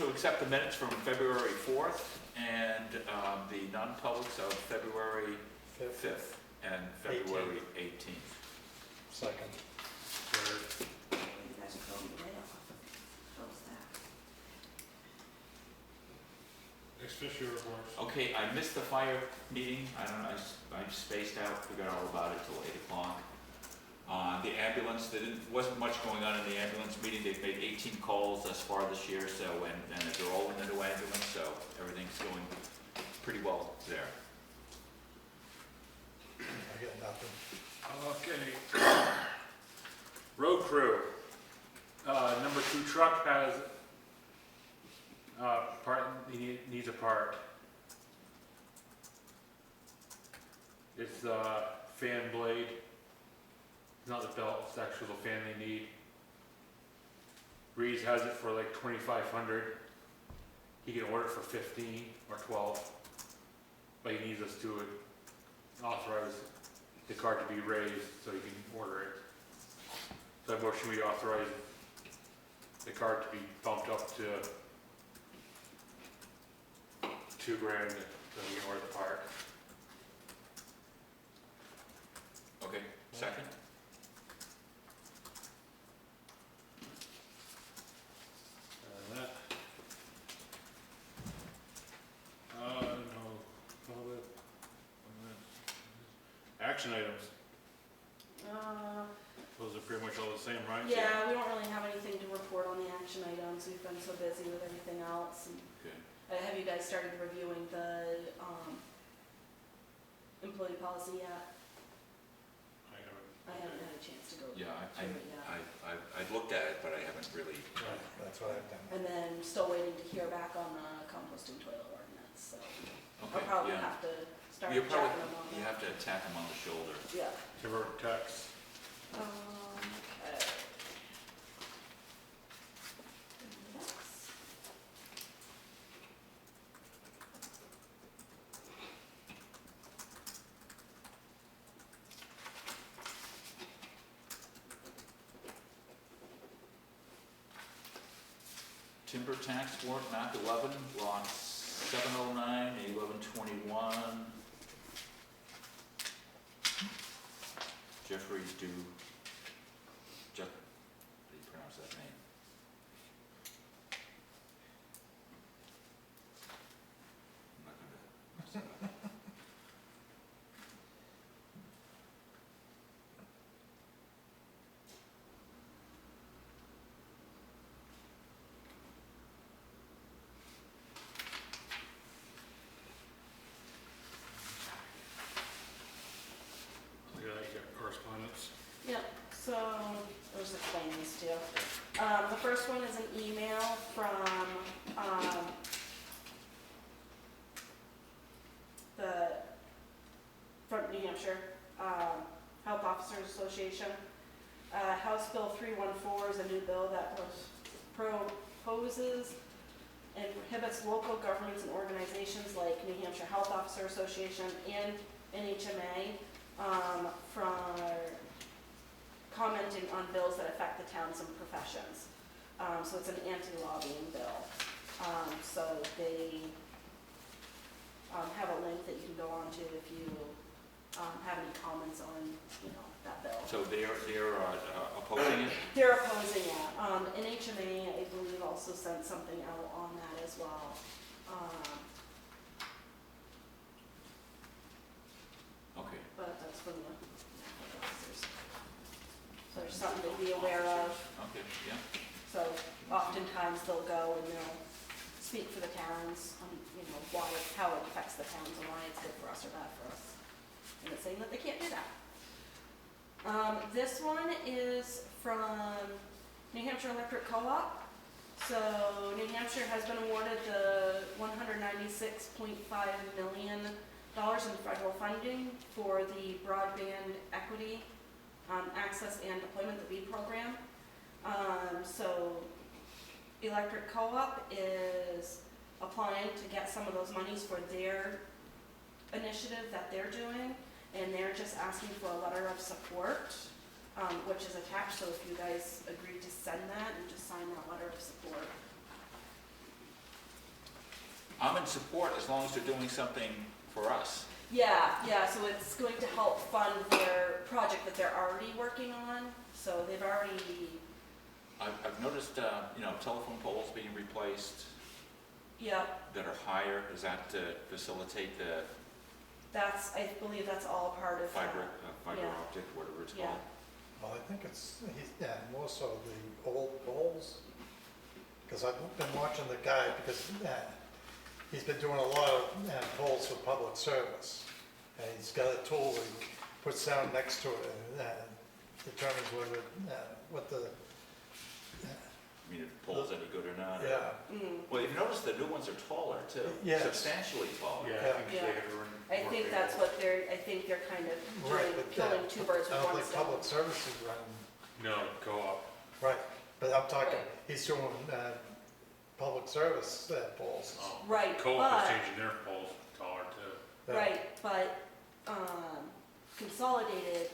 to accept the minutes from February 4th and the non-publics of February 5th and February 18th. Second. Third. You guys are going way off. Close that. Ex-officio reports. Okay, I missed the fire meeting. I don't know, I spaced out, forgot all about it till 8 o'clock. The ambulance, there wasn't much going on in the ambulance meeting. They've made 18 calls thus far this year, so, and they're all in the new ambulance, so everything's going pretty well there. I get nothing. Okay. Road crew. Number 2 truck has part, needs a part. It's fan blade. It's not the belt, it's the actual fan they need. Reeves has it for like $2,500. He can order it for 15 or 12, but he needs us to authorize the card to be raised so he can order it. So I motion we authorize the card to be bumped up to $2,000 so he can order the part. Okay, second? And that. No. Action items. Those are pretty much all the same, right? Yeah, we don't really have anything to report on the action items. We've been so busy with everything else. And Okay. have you guys started reviewing the employee policy yet? I haven't. I haven't had a chance to go Yeah, through it yet. I've looked at it, but I haven't really. That's what I've done. And then still waiting to hear back on the composting toilet ordinance, so I'll Okay, probably yeah. have to start You checking probably, them on you that. have to attack them on the shoulder. Yeah. Timber tax. Okay. Next. Timber tax warrant, map 11, lot 709, 1121. Jeffrey's due. Jeff, how do you pronounce that name? I'm not gonna mess that up. I got your correspondence. Yep, so I'll just explain these to you. The first one is an email from New Hampshire Health Officers Association. House Bill 314 is a new bill that proposes and prohibits local governments and organizations like New Hampshire Health Officer Association and NHMA from commenting on bills that affect the towns and professions. So it's an anti-lobbying bill. So they have a link that you can go on to if you have any comments on, that bill. So they're opposing it? They're opposing it. NHMA, I believe, also sent something out on that as well. Okay. But that's from the officers. So there's something to be aware of. Okay, yeah. So oftentimes they'll go and they'll speak for the towns on, how it affects the towns and why it's good for us or bad for us. And it's saying that they can't do that. This one is from New Hampshire Electric Co-op. So New Hampshire has been awarded the $196.5 million in federal funding for the broadband equity access and deployment, the BEAD program. So Electric Co-op is applying to get some of those monies for their initiative that they're doing, and they're just asking for a letter of support, which is attached. So if you guys agree to send that, and just sign that letter of support. I'm in support as long as they're doing something for us. Yeah, so it's going to help fund their project that they're already working on, so they've already, I've noticed, telephone poles being replaced yeah, that are higher. Is that to facilitate the I believe that's all part of fiber Yeah. optic, whatever it's Yeah. called? Well, I think more so the old poles. Because I've been watching the guy, because he's been doing a lot of poles for public service. And he's got a tool that he puts down next to it and determines what the, I mean, if the pole's any good or not? or- yeah. Well, you've noticed the new ones are taller too. Yes. Substantially taller. Yeah, Yeah. I think Yeah. they could run. I think that's what I think they're kind of Right, doing, but killing two birds I with don't one think stone. public service is running, No, co-op. right, but I'm talking, Right. he's doing public service poles. Oh. Right, Co-op is but, changing their poles taller too. Yeah. right, but, Consolidated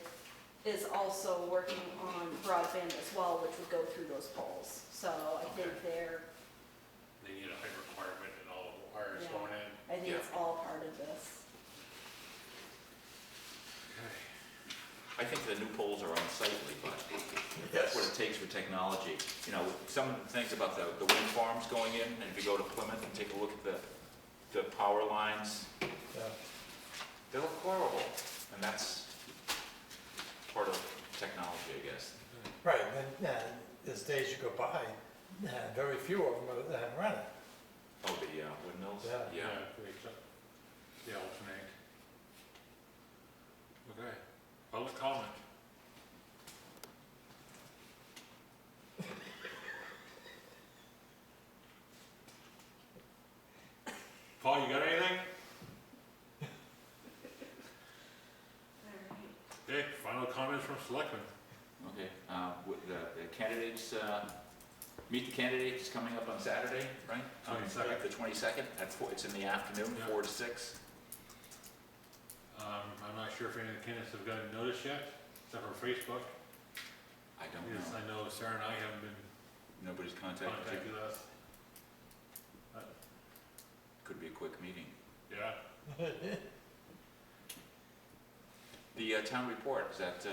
is also working on broadband as well, which would go through those poles. So I think Okay. They need a height requirement and all the wires Yeah. going in. I think it's all part of this. I think the new poles are unsightly, but that's what it takes for technology. You know, some of the things about the wind farms going in, and if you go to Plymouth and take a look at the power lines, Yeah. they look horrible. And that's part of technology, I guess. Right, and then as days you go by, very few of them are running. Oh, the windmills? Yeah. They alternate. Okay, public comment. Paul, you got anything? Okay, final comments from Selectmen. Okay, with the candidates, meet the candidates coming up on Saturday, right? 22nd. The 22nd, it's in the afternoon, Yeah. 4 to 6. I'm not sure if any of the candidates have gotten notice yet, except for Facebook. I don't Yes, know. I know Sarah and I haven't been Nobody's contacted contacted you. us. Could be a quick meeting. Yeah, The town report, is that,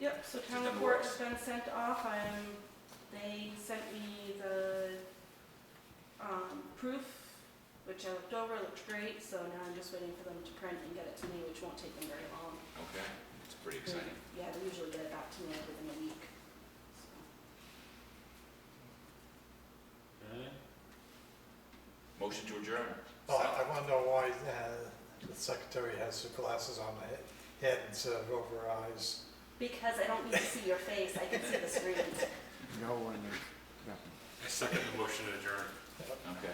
Yep, so It's town in the report works. has been sent off. They sent me the, proof, which I looked over, looked great, so now I'm just waiting for them to print and get it to me, which won't take them very long. okay, it's pretty exciting. Yeah, they usually get it back to me within a week. okay. Motion to adjourn. Oh, I want to know why the secretary has her glasses on the head instead of over her eyes. Because I don't need to see your face, I can see the screen. No one is, I second the motion to adjourn. Okay.